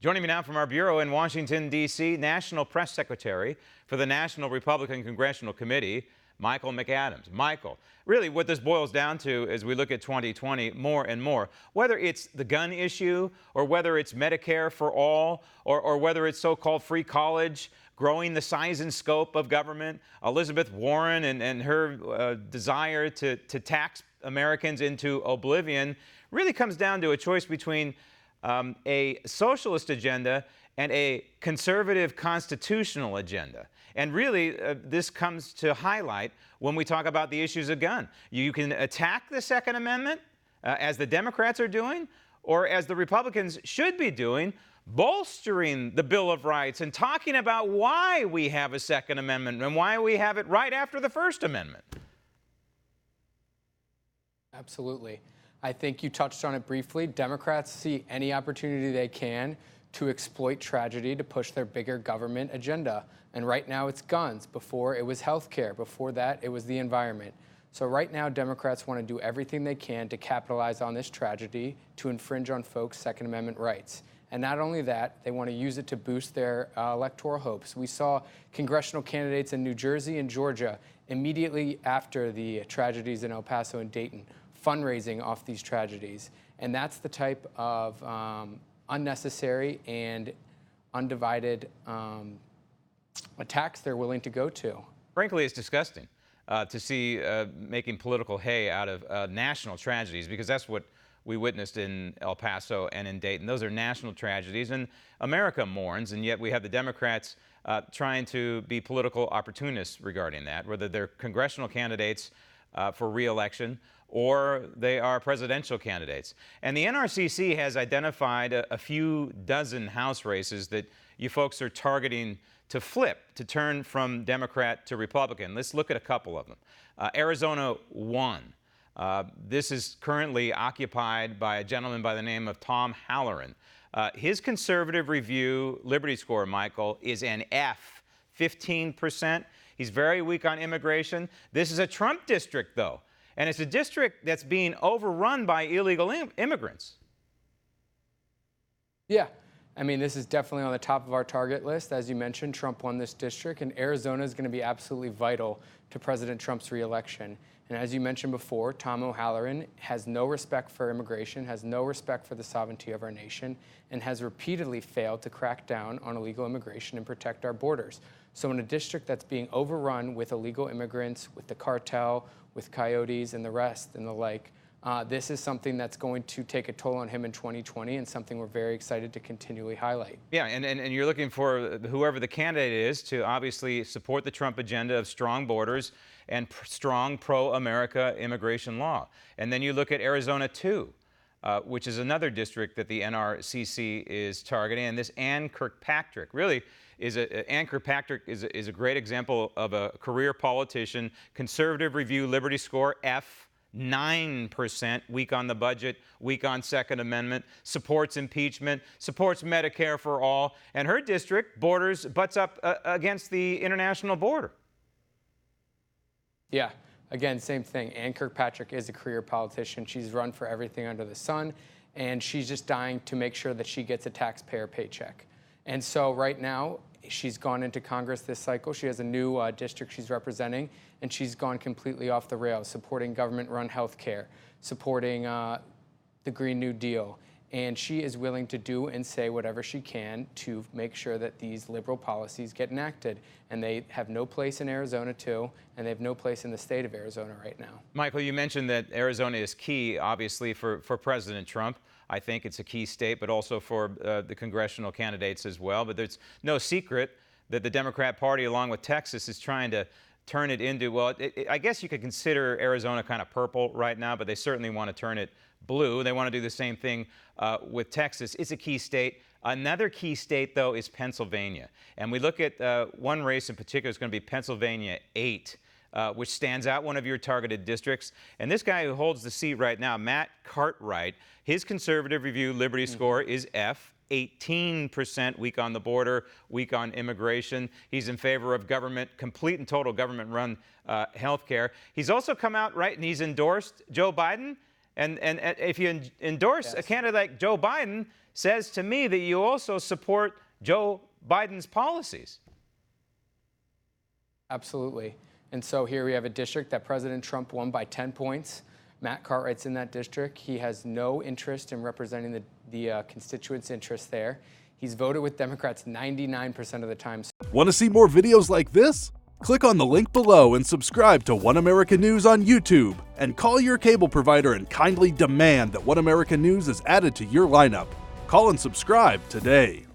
Joining me now from our bureau in Washington, D.C., National Press Secretary for the National Republican Congressional Committee, Michael McAdams. Michael, really what this boils down to as we look at 2020 more and more, whether it's the gun issue or whether it's Medicare for all or whether it's so-called free college, growing the size and scope of government, Elizabeth Warren and her desire to tax Americans into oblivion, really comes down to a choice between a socialist agenda and a conservative constitutional agenda. And really, this comes to highlight when we talk about the issues of gun. You can attack the Second Amendment, as the Democrats are doing, or as the Republicans should be doing, bolstering the Bill of Rights and talking about why we have a Second Amendment and why we have it right after the First Amendment. Absolutely. I think you touched on it briefly. Democrats see any opportunity they can to exploit tragedy to push their bigger government agenda. And right now it's guns. Before it was health care. Before that it was the environment. So right now Democrats want to do everything they can to capitalize on this tragedy to infringe on folks' Second Amendment rights. And not only that, they want to use it to boost their electoral hopes. We saw congressional candidates in New Jersey and Georgia immediately after the tragedies in El Paso and Dayton fundraising off these tragedies. And that's the type of unnecessary and undivided attacks they're willing to go to. Frankly, it's disgusting to see making political hay out of national tragedies, because that's what we witnessed in El Paso and in Dayton. Those are national tragedies, and America mourns, and yet we have the Democrats trying to be political opportunists regarding that, whether they're congressional candidates for re-election or they are presidential candidates. And the NRCC has identified a few dozen House races that you folks are targeting to flip, to turn from Democrat to Republican. Let's look at a couple of them. Arizona 1. This is currently occupied by a gentleman by the name of Tom Halloran. His conservative review Liberty score, Michael, is an F, 15%. He's very weak on immigration. This is a Trump district, though, and it's a district that's being overrun by illegal immigrants. Yeah. I mean, this is definitely on the top of our target list. As you mentioned, Trump won this district, and Arizona is going to be absolutely vital to President Trump's reelection. And as you mentioned before, Tom O'Halloran has no respect for immigration, has no respect for the sovereignty of our nation, and has repeatedly failed to crack down on illegal immigration and protect our borders. So in a district that's being overrun with illegal immigrants, with the cartel, with coyotes and the rest and the like, this is something that's going to take a toll on him in 2020 and something we're very excited to continually highlight. Yeah, and you're looking for whoever the candidate is to obviously support the Trump agenda of strong borders and strong pro-America immigration law. And then you look at Arizona 2, which is another district that the NRCC is targeting. And this Ann Kirkpatrick really is Ann Kirkpatrick is a great example of a career politician. Conservative review Liberty score F. 9%, weak on the budget, weak on Second Amendment, supports impeachment, supports Medicare for all, and her district butts up against the international border. Yeah, again, same thing. Ann Kirkpatrick is a career politician. She's run for everything under the sun, and she's just dying to make sure that she gets a taxpayer paycheck. And so right now, she's gone into Congress this cycle. She has a new district she's representing, and she's gone completely off the rails, supporting government-run health care, supporting the Green New Deal. And she is willing to do and say whatever she can to make sure that these liberal policies get enacted. And they have no place in Arizona, too, and they have no place in the state of Arizona right now. Michael, you mentioned that Arizona is key, obviously, for President Trump. I think it's a key state, but also for the congressional candidates as well. But there's no secret that the Democrat Party, along with Texas, is trying to turn it into, well, I guess you could consider Arizona kind of purple right now, but they certainly want to turn it blue. They want to do the same thing with Texas. It's a key state. Another key state, though, is Pennsylvania. And we look at one race in particular. It's going to be Pennsylvania 8. Which stands out, one of your targeted districts. And this guy who holds the seat right now, Matt Cartwright, his conservative review Liberty score is F, 18%, weak on the border, weak on immigration. He's in favor of government, complete and total government-run health care. He's also come out, right, and he's endorsed Joe Biden. And if you endorse a candidate like Joe Biden, says to me that you also support Joe Biden's policies. Absolutely. And so here we have a district that President Trump won by 10 points. Matt Cartwright's in that district. He has no interest in representing the constituents' interests there. He's voted with Democrats 99% of the time. Want to see more videos like this? Click on the link below and subscribe to One America News on YouTube, and call your cable provider and kindly demand that One America News is added to your lineup. Call and subscribe today.